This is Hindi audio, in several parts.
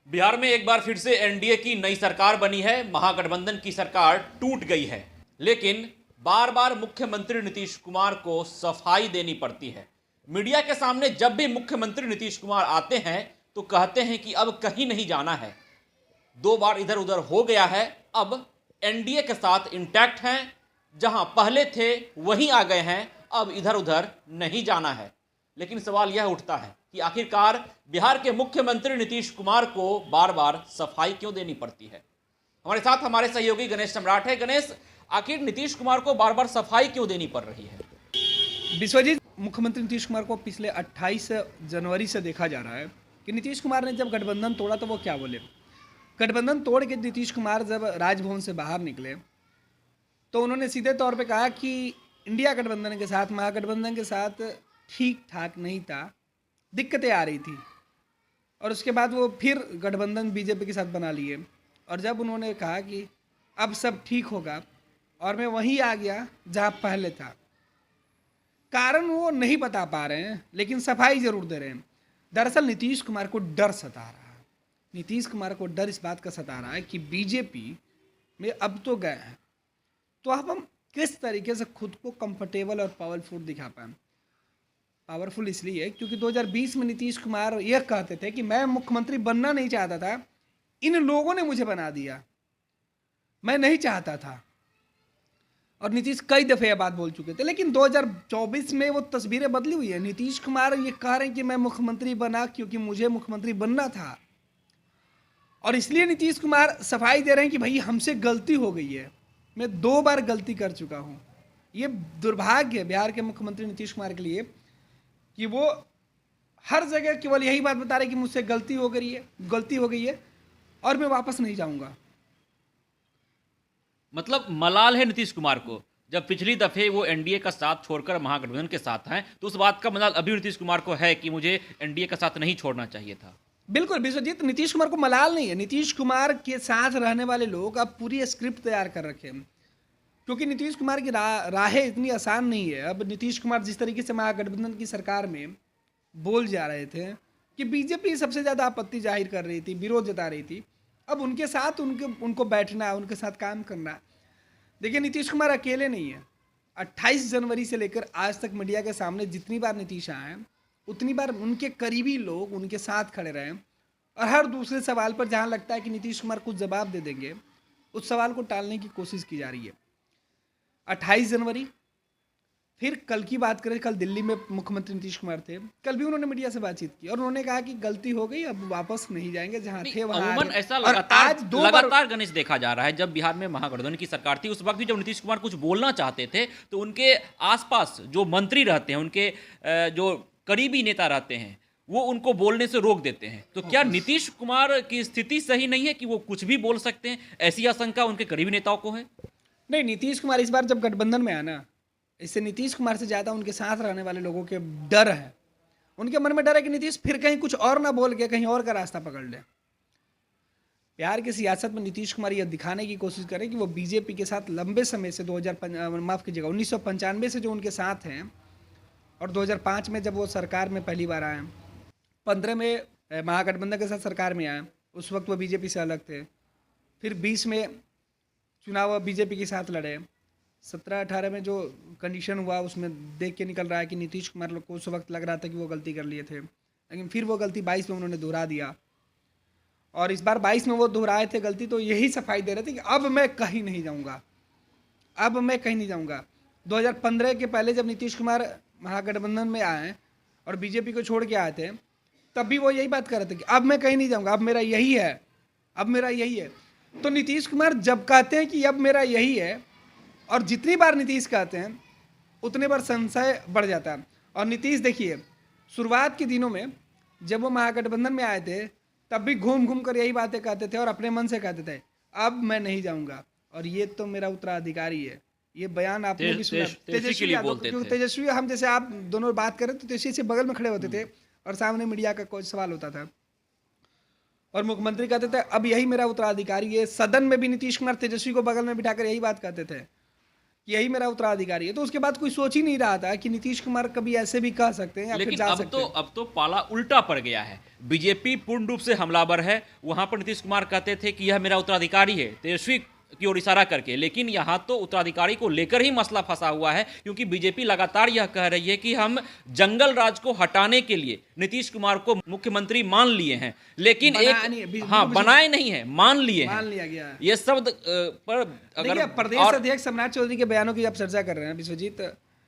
बिहार में एक बार फिर से एनडीए की नई सरकार बनी है। महागठबंधन की सरकार टूट गई है, लेकिन बार बार मुख्यमंत्री नीतीश कुमार को सफाई देनी पड़ती है। मीडिया के सामने जब भी मुख्यमंत्री नीतीश कुमार आते हैं तो कहते हैं कि अब कहीं नहीं जाना है। दो बार इधर उधर हो गया है, अब एनडीए के साथ इंटैक्ट हैं। जहां पहले थे वहीं आ गए हैं, अब इधर उधर नहीं जाना है। लेकिन सवाल यह उठता है कि आखिरकार बिहार के मुख्यमंत्री नीतीश कुमार को बार बार सफाई क्यों देनी पड़ती है। हमारे साथ हमारे सहयोगी गणेश सम्राट है। गणेश, आखिर नीतीश कुमार को बार बार सफाई क्यों देनी पड़ रही है? विश्वजीत, मुख्यमंत्री नीतीश कुमार को पिछले 28 जनवरी से देखा जा रहा है कि नीतीश कुमार ने जब गठबंधन तोड़ा तो वो क्या बोले। गठबंधन तोड़ के नीतीश कुमार जब राजभवन से बाहर निकले तो उन्होंने सीधे तौर पे कहा कि इंडिया गठबंधन के साथ, महागठबंधन के साथ ठीक ठाक नहीं था, दिक्कतें आ रही थी। और उसके बाद वो फिर गठबंधन बीजेपी के साथ बना लिए। और जब उन्होंने कहा कि अब सब ठीक होगा, और मैं वहीं आ गया जहाँ पहले था। कारण वो नहीं बता पा रहे हैं, लेकिन सफाई जरूर दे रहे हैं। दरअसल नीतीश कुमार को डर सता रहा है। नीतीश कुमार को डर इस बात का सता रहा है कि बीजेपी में अब तो गए हैं, तो अब हम किस तरीके से खुद को कंफर्टेबल और पावरफुल दिखा पाएं। पावरफुल इसलिए क्योंकि 2020 में नीतीश कुमार यह कहते थे कि मैं मुख्यमंत्री बनना नहीं चाहता था, इन लोगों ने मुझे बना दिया, मैं नहीं चाहता था। और नीतीश कई दफे यह बात बोल चुके थे, लेकिन 2024 में वो तस्वीरें बदली हुई है। नीतीश कुमार ये कह रहे हैं कि मैं मुख्यमंत्री बना क्योंकि मुझे मुख्यमंत्री बनना था, और इसलिए नीतीश कुमार सफाई दे रहे हैं कि भाई हमसे गलती हो गई है, मैं 2 बार गलती कर चुका हूँ। ये दुर्भाग्य है बिहार के मुख्यमंत्री नीतीश कुमार के लिए कि वो हर जगह केवल यही बात बता रहे कि मुझसे गलती हो गई है और मैं वापस नहीं जाऊंगा। मतलब मलाल है नीतीश कुमार को। जब पिछली दफे वो एनडीए का साथ छोड़कर महागठबंधन के साथ हैं, तो उस बात का मलाल अभी नीतीश कुमार को है कि मुझे एनडीए का साथ नहीं छोड़ना चाहिए था। बिल्कुल विश्वजीत, नीतीश कुमार को मलाल नहीं है। नीतीश कुमार के साथ रहने वाले लोग अब पूरी स्क्रिप्ट तैयार कर रखे हैं, क्योंकि नीतीश कुमार की राहें इतनी आसान नहीं है। अब नीतीश कुमार जिस तरीके से महागठबंधन की सरकार में बोल जा रहे थे कि बीजेपी सबसे ज़्यादा आपत्ति जाहिर कर रही थी, विरोध जता रही थी, अब उनके साथ उनको बैठना, उनके साथ काम करना। देखिए, नीतीश कुमार अकेले नहीं है। 28 जनवरी से लेकर आज तक मीडिया के सामने जितनी बार नीतीश आए हैं, उतनी बार उनके करीबी लोग उनके साथ खड़े रहे, और हर दूसरे सवाल पर जहां लगता है कि नीतीश कुमार कुछ जवाब दे देंगे, उस सवाल को टालने की कोशिश की जा रही है। 28 जनवरी, फिर कल की बात करें, कल दिल्ली में मुख्यमंत्री नीतीश कुमार थे। कल भी उन्होंने मीडिया से बातचीत की और उन्होंने कहा कि गलती हो गई, अब वापस नहीं जाएंगे, जहां थे वहां। अमूमन ऐसा और आज लगातार गणेश देखा जा रहा है। जब बिहार में महागठबंधन की सरकार थी, उस वक्त भी जब नीतीश कुमार कुछ बोलना चाहते थे तो उनके आसपास जो मंत्री रहते हैं, उनके जो करीबी नेता रहते हैं, वो उनको बोलने से रोक देते हैं। तो क्या नीतीश कुमार की स्थिति सही नहीं है कि वो कुछ भी बोल सकते हैं? ऐसी आशंका उनके करीबी नेताओं को है। नहीं, नीतीश कुमार इस बार जब गठबंधन में आना, इससे नीतीश कुमार से ज़्यादा उनके साथ रहने वाले लोगों के डर है। उनके मन में डर है कि नीतीश फिर कहीं कुछ और ना बोल के कहीं और का रास्ता पकड़ ले। बिहार की सियासत में नीतीश कुमार यह दिखाने की कोशिश करें कि वो बीजेपी के साथ लंबे समय से 1995 से जो उनके साथ हैं, और 2005 में जब वो सरकार में पहली बार आए, 15 में महागठबंधन के साथ सरकार में आए, उस वक्त वो बीजेपी से अलग थे। फिर 20 में चुनाव बीजेपी के साथ लड़े। 17-18 में जो कंडीशन हुआ उसमें देख के निकल रहा है कि नीतीश कुमार को उस वक्त लग रहा था कि वो गलती कर लिए थे, लेकिन फिर वो गलती 22 में उन्होंने दोहरा दिया। और इस बार 22 में वो दोहराए थे गलती, तो यही सफाई दे रहे थे कि अब मैं कहीं नहीं जाऊंगा, अब मैं कहीं नहीं जाऊंगा। 2015 के पहले जब नीतीश कुमार महागठबंधन में आए और बीजेपी को छोड़ के आए थे, तब भी वो यही बात कर रहे थे कि अब मैं कहीं नहीं जाऊंगा, अब मेरा यही है, अब मेरा यही है। तो नीतीश कुमार जब कहते हैं कि अब मेरा यही है, और जितनी बार नीतीश कहते हैं उतने बार संशय बढ़ जाता है। और नीतीश देखिए, शुरुआत के दिनों में जब वो महागठबंधन में आए थे, तब भी घूम घूम कर यही बातें कहते थे और अपने मन से कहते थे अब मैं नहीं जाऊंगा, और ये तो मेरा उत्तराधिकारी है। ये बयान आपने भी सुना, तेजस्वी यादव, क्योंकि तेजस्वी, हम जैसे आप दोनों बात करें तो तेजस्वी से बगल में खड़े होते थे और सामने मीडिया का कोई सवाल होता था, और मुख्यमंत्री कहते थे अब यही मेरा उत्तराधिकारी है। सदन में भी नीतीश कुमार तेजस्वी को बगल में बिठाकर यही बात कहते थे कि यही मेरा उत्तराधिकारी है, तो उसके बाद कोई सोच ही नहीं रहा था कि नीतीश कुमार कभी ऐसे भी कह सकते हैं या फिर लेकिन जा अब सकते तो हैं। अब तो पाला उल्टा पड़ गया है। बीजेपी पूर्ण रूप से हमलावर है। वहां पर नीतीश कुमार कहते थे कि यह मेरा उत्तराधिकारी है, तेजस्वी की ओर इशारा करके, लेकिन यहां तो उत्तराधिकारी को लेकर ही मसला फंसा हुआ है, क्योंकि बीजेपी लगातार यह कह रही है कि हम जंगल राज को हटाने के लिए नीतीश कुमार को मुख्यमंत्री मान लिए हैं, लेकिन बनाया नहीं है, एक हाँ बनाए नहीं है, मान लिए हैं। मान लिया गया है। ये शब्द पर देखिए, अगर प्रदेश अध्यक्ष सम्राट चौधरी के बयानों की आप चर्चा कर रहे हैं विश्वजीत,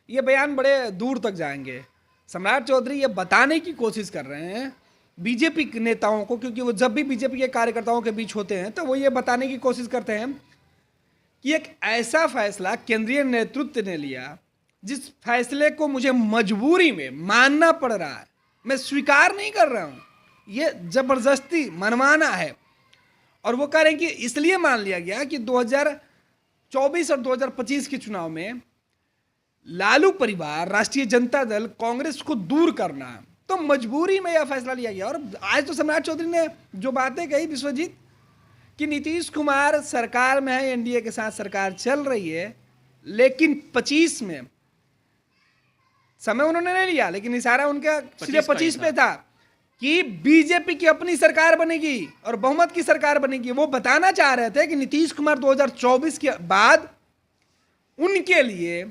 ये बयान बड़े दूर तक जाएंगे। सम्राट चौधरी ये बताने की कोशिश कर रहे हैं बीजेपी के नेताओं को, क्योंकि वो जब भी बीजेपी के कार्यकर्ताओं के बीच होते हैं तो वो ये बताने की कोशिश करते हैं कि एक ऐसा फैसला केंद्रीय नेतृत्व ने लिया जिस फैसले को मुझे मजबूरी में मानना पड़ रहा है, मैं स्वीकार नहीं कर रहा हूँ, ये जबरदस्ती मनमाना है। और वो कह रहे हैं कि इसलिए मान लिया गया कि 2024 और 2025 के चुनाव में लालू परिवार, राष्ट्रीय जनता दल, कांग्रेस को दूर करना है, तो मजबूरी में यह फैसला लिया गया। और आज तो सम्राट चौधरी ने जो बातें कही विश्वजीत, कि नीतीश कुमार सरकार में है, एनडीए के साथ सरकार चल रही है, लेकिन 25 में समय उन्होंने नहीं लिया, लेकिन इशारा उनका सीधे 25 पे था कि बीजेपी की अपनी सरकार बनेगी और बहुमत की सरकार बनेगी। वो बताना चाह रहे थे कि नीतीश कुमार 2024 के बाद उनके लिए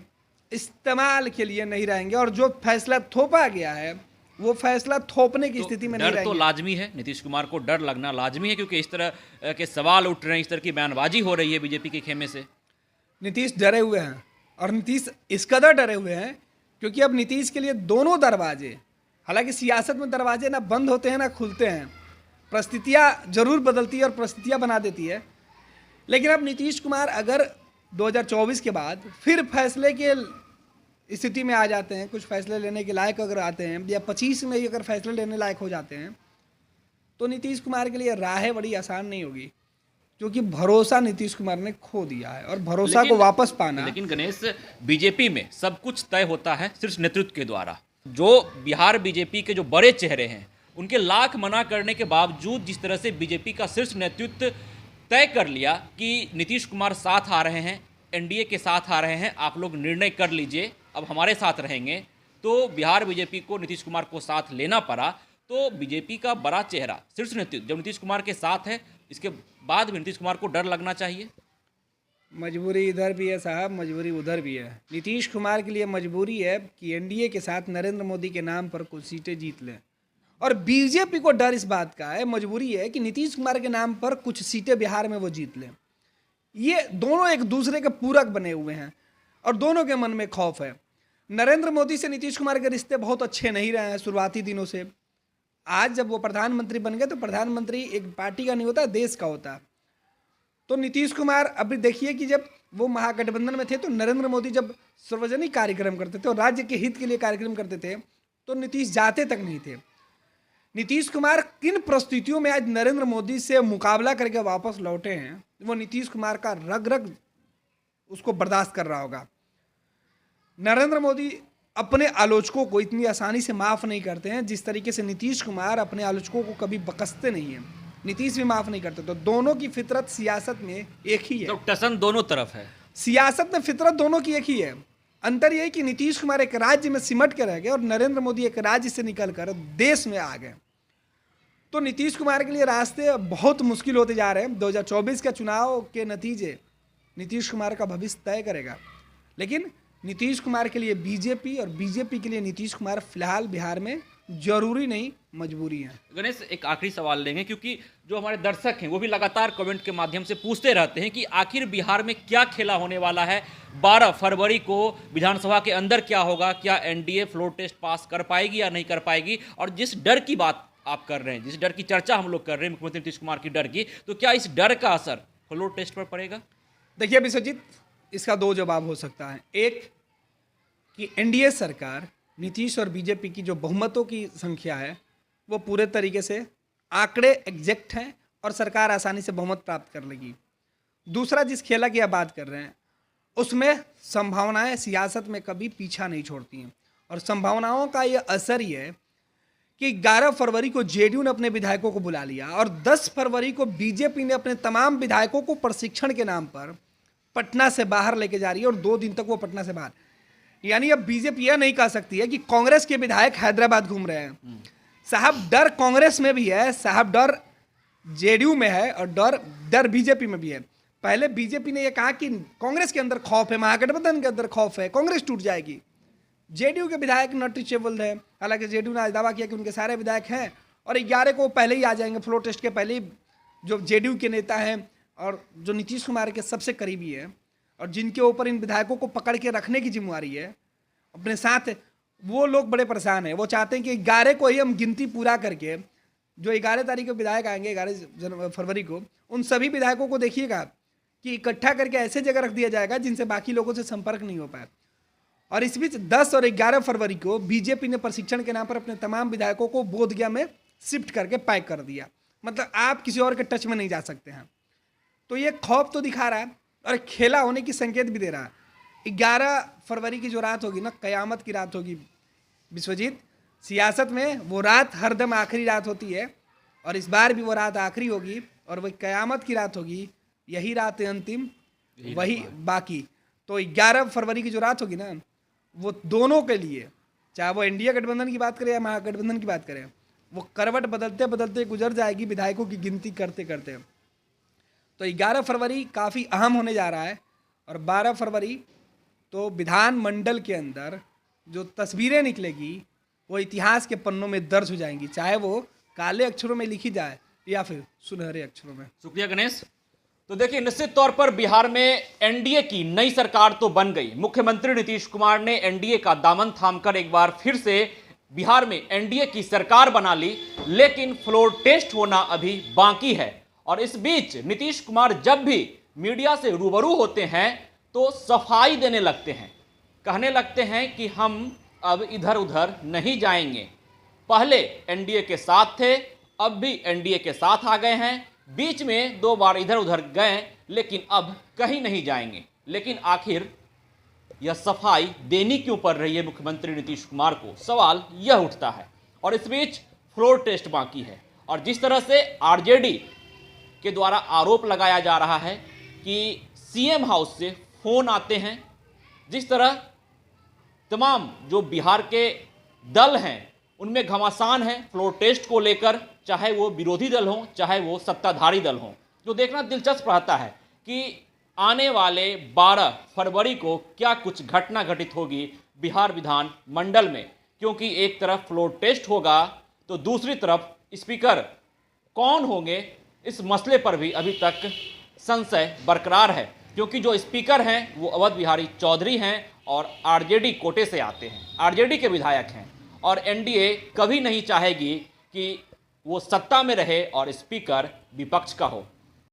इस्तेमाल के लिए नहीं रहेंगे, और जो फैसला थोपा गया है वो फैसला थोपने की स्थिति में नहीं डर तो रहेंगे। लाजमी है, नीतीश कुमार को डर लगना लाजमी है, क्योंकि इस तरह के सवाल उठ रहे हैं, इस तरह की बयानबाजी हो रही है बीजेपी के खेमे से। नीतीश डरे हुए हैं, और नीतीश इस कदर डरे हुए हैं क्योंकि अब नीतीश के लिए दोनों दरवाजे, हालांकि सियासत में दरवाजे ना बंद होते हैं ना खुलते हैं, परिस्थितियाँ जरूर बदलती है और परिस्थितियाँ बना देती है, लेकिन अब नीतीश कुमार अगर 2024 के बाद फिर फैसले के स्थिति में आ जाते हैं, कुछ फैसले लेने के लायक अगर आते हैं, या 25 में ही अगर फैसले लेने लायक हो जाते हैं, तो नीतीश कुमार के लिए राहें बड़ी आसान नहीं होगी, क्योंकि भरोसा नीतीश कुमार ने खो दिया है, और भरोसा को वापस पाना। लेकिन गणेश, बीजेपी में सब कुछ तय होता है शीर्ष नेतृत्व के द्वारा। जो बिहार बीजेपी के जो बड़े चेहरे हैं, उनके लाख मना करने के बावजूद जिस तरह से बीजेपी का शीर्ष नेतृत्व तय कर लिया कि नीतीश कुमार साथ आ रहे हैं, एनडीए के साथ आ रहे हैं, आप लोग निर्णय कर लीजिए, अब हमारे साथ रहेंगे, तो बिहार बीजेपी को नीतीश कुमार को साथ लेना पड़ा। तो बीजेपी का बड़ा चेहरा शीर्ष नेतृत्व जब नीतीश कुमार के साथ है, इसके बाद भी नीतीश कुमार को डर लगना चाहिए। मजबूरी इधर भी है साहब, मजबूरी उधर भी है। नीतीश कुमार के लिए मजबूरी है कि एनडीए के साथ नरेंद्र मोदी के नाम पर कुछ सीटें जीत लें, और बीजेपी को डर इस बात का है, मजबूरी है कि नीतीश कुमार के नाम पर कुछ सीटें बिहार में वो जीत लें। ये दोनों एक दूसरे के पूरक बने हुए हैं और दोनों के मन में खौफ है। नरेंद्र मोदी से नीतीश कुमार के रिश्ते बहुत अच्छे नहीं रहे हैं शुरुआती दिनों से। आज जब वो प्रधानमंत्री बन गए तो प्रधानमंत्री एक पार्टी का नहीं होता, देश का होता है। तो नीतीश कुमार अभी देखिए कि जब वो महागठबंधन में थे तो नरेंद्र मोदी जब सार्वजनिक कार्यक्रम करते थे और राज्य के हित के लिए कार्यक्रम करते थे तो नीतीश जाते तक नहीं थे। नीतीश कुमार किन परिस्थितियों में आज नरेंद्र मोदी से मुकाबला करके वापस लौटे हैं, वो नीतीश कुमार का रग रग उसको बर्दाश्त कर रहा होगा। नरेंद्र मोदी अपने आलोचकों को इतनी आसानी से माफ़ नहीं करते हैं जिस तरीके से नीतीश कुमार अपने आलोचकों को कभी बकसते नहीं हैं। नीतीश भी माफ़ नहीं करते। तो दोनों की फितरत सियासत में एक ही है, तो टसन दोनों तरफ है। सियासत में फितरत दोनों की एक ही है। अंतर यह है कि नीतीश कुमार एक राज्य में सिमट के रह गए और नरेंद्र मोदी एक राज्य से निकलकर देश में आ गए। तो नीतीश कुमार के लिए रास्ते बहुत मुश्किल होते जा रहे हैं। 2024 का चुनाव के नतीजे नीतीश कुमार का भविष्य तय करेगा, लेकिन नीतीश कुमार के लिए बीजेपी और बीजेपी के लिए नीतीश कुमार फिलहाल बिहार में जरूरी नहीं, मजबूरी है। गणेश, एक आखिरी सवाल लेंगे, क्योंकि जो हमारे दर्शक हैं वो भी लगातार कमेंट के माध्यम से पूछते रहते हैं कि आखिर बिहार में क्या खेला होने वाला है। 12 फरवरी को विधानसभा के अंदर क्या होगा, क्या एनडीए फ्लोर टेस्ट पास कर पाएगी या नहीं कर पाएगी। और जिस डर की बात आप कर रहे हैं, जिस डर की चर्चा हम लोग कर रहे हैं मुख्यमंत्री नीतीश कुमार की डर की, तो क्या इस डर का असर फ्लोर टेस्ट पर पड़ेगा? देखिए विश्वजीत, इसका दो जवाब हो सकता है। एक कि एनडीए सरकार, नीतीश और बीजेपी की जो बहुमतों की संख्या है वो पूरे तरीके से आंकड़े एग्जैक्ट हैं और सरकार आसानी से बहुमत प्राप्त कर लेगी। दूसरा, जिस खेला की आप बात कर रहे हैं उसमें संभावनाएं सियासत में कभी पीछा नहीं छोड़ती हैं, और संभावनाओं का ये असर ही है कि 11 फरवरी को जेडीयू ने अपने विधायकों को बुला लिया और 10 फरवरी को बीजेपी ने अपने तमाम विधायकों को प्रशिक्षण के नाम पर पटना से बाहर लेके जा रही है और 2 दिन तक वो पटना से बाहर। यानी अब बीजेपी यह नहीं कह सकती है कि कांग्रेस के विधायक हैदराबाद घूम रहे हैं। साहब डर कांग्रेस में भी है, साहब डर जेडीयू में है और डर बीजेपी में भी है। पहले बीजेपी ने यह कहा कि कांग्रेस के अंदर खौफ है, महागठबंधन के अंदर खौफ है, कांग्रेस टूट जाएगी। जेडीयू के विधायक नॉट रीचेबल है, हालांकि जेडीयू ने आज दावा किया कि उनके सारे विधायक हैं और 11 को पहले ही आ जाएंगे, फ्लोर टेस्ट के पहले ही। जो जेडीयू के नेता हैं और जो नीतीश कुमार के सबसे करीबी है और जिनके ऊपर इन विधायकों को पकड़ के रखने की जिम्मेवारी है अपने साथ, वो लोग बड़े परेशान हैं। वो चाहते हैं कि 11 को ही हम गिनती पूरा करके, जो 11 तारीख को विधायक आएंगे 11 फरवरी को, उन सभी विधायकों को देखिएगा कि इकट्ठा करके ऐसे जगह रख दिया जाएगा जिनसे बाकी लोगों से संपर्क नहीं हो पाए। और इस बीच 10 और 11 फरवरी को बीजेपी ने प्रशिक्षण के नाम पर अपने तमाम विधायकों को बोधगया में शिफ्ट करके पैक कर दिया। मतलब आप किसी और के टच में नहीं जा सकते हैं। तो ये खौफ तो दिखा रहा है और खेला होने की संकेत भी दे रहा है। 11 फरवरी की जो रात होगी ना, कयामत की रात होगी विश्वजीत। सियासत में वो रात हरदम आखिरी रात होती है और इस बार भी वो रात आखिरी होगी और वही कयामत की रात होगी। यही रात है अंतिम, वही बाकी। तो 11 फरवरी की जो रात होगी ना, वो दोनों के लिए, चाहे वो एनडीए गठबंधन की बात करें या महागठबंधन की बात करें, वो करवट बदलते बदलते गुजर जाएगी विधायकों की गिनती करते करते। तो 11 फरवरी काफ़ी अहम होने जा रहा है और 12 फरवरी तो विधानमंडल के अंदर जो तस्वीरें निकलेगी वो इतिहास के पन्नों में दर्ज हो जाएंगी, चाहे वो काले अक्षरों में लिखी जाए या फिर सुनहरे अक्षरों में। शुक्रिया गणेश। तो देखिए, निश्चित तौर पर बिहार में एनडीए की नई सरकार तो बन गई। मुख्यमंत्री नीतीश कुमार ने एनडीए का दामन थामकर एक बार फिर से बिहार में एनडीए की सरकार बना ली, लेकिन फ्लोर टेस्ट होना अभी बाकी है। और इस बीच नीतीश कुमार जब भी मीडिया से रूबरू होते हैं तो सफाई देने लगते हैं, कहने लगते हैं कि हम अब इधर उधर नहीं जाएंगे। पहले एनडीए के साथ थे, अब भी एनडीए के साथ आ गए हैं, बीच में 2 बार इधर उधर गए, लेकिन अब कहीं नहीं जाएंगे। लेकिन आखिर यह सफाई देनी क्यों पड़ रही है मुख्यमंत्री नीतीश कुमार को, सवाल यह उठता है। और इस बीच फ्लोर टेस्ट बाकी है और जिस तरह से आरजेडी के द्वारा आरोप लगाया जा रहा है कि सीएम हाउस से फोन आते हैं, जिस तरह तमाम जो बिहार के दल हैं उनमें घमासान है फ्लोर टेस्ट को लेकर, चाहे वो विरोधी दल हो चाहे वो सत्ताधारी दल हो। जो देखना दिलचस्प रहता है कि आने वाले 12 फरवरी को क्या कुछ घटना घटित होगी बिहार विधान मंडल में, क्योंकि एक तरफ फ्लोर टेस्ट होगा तो दूसरी तरफ स्पीकर कौन होंगे, इस मसले पर भी अभी तक संशय बरकरार है। क्योंकि जो स्पीकर हैं वो अवध बिहारी चौधरी हैं और आरजेडी कोटे से आते हैं, आरजेडी के विधायक हैं और एनडीए कभी नहीं चाहेगी कि वो सत्ता में रहे और स्पीकर विपक्ष का हो।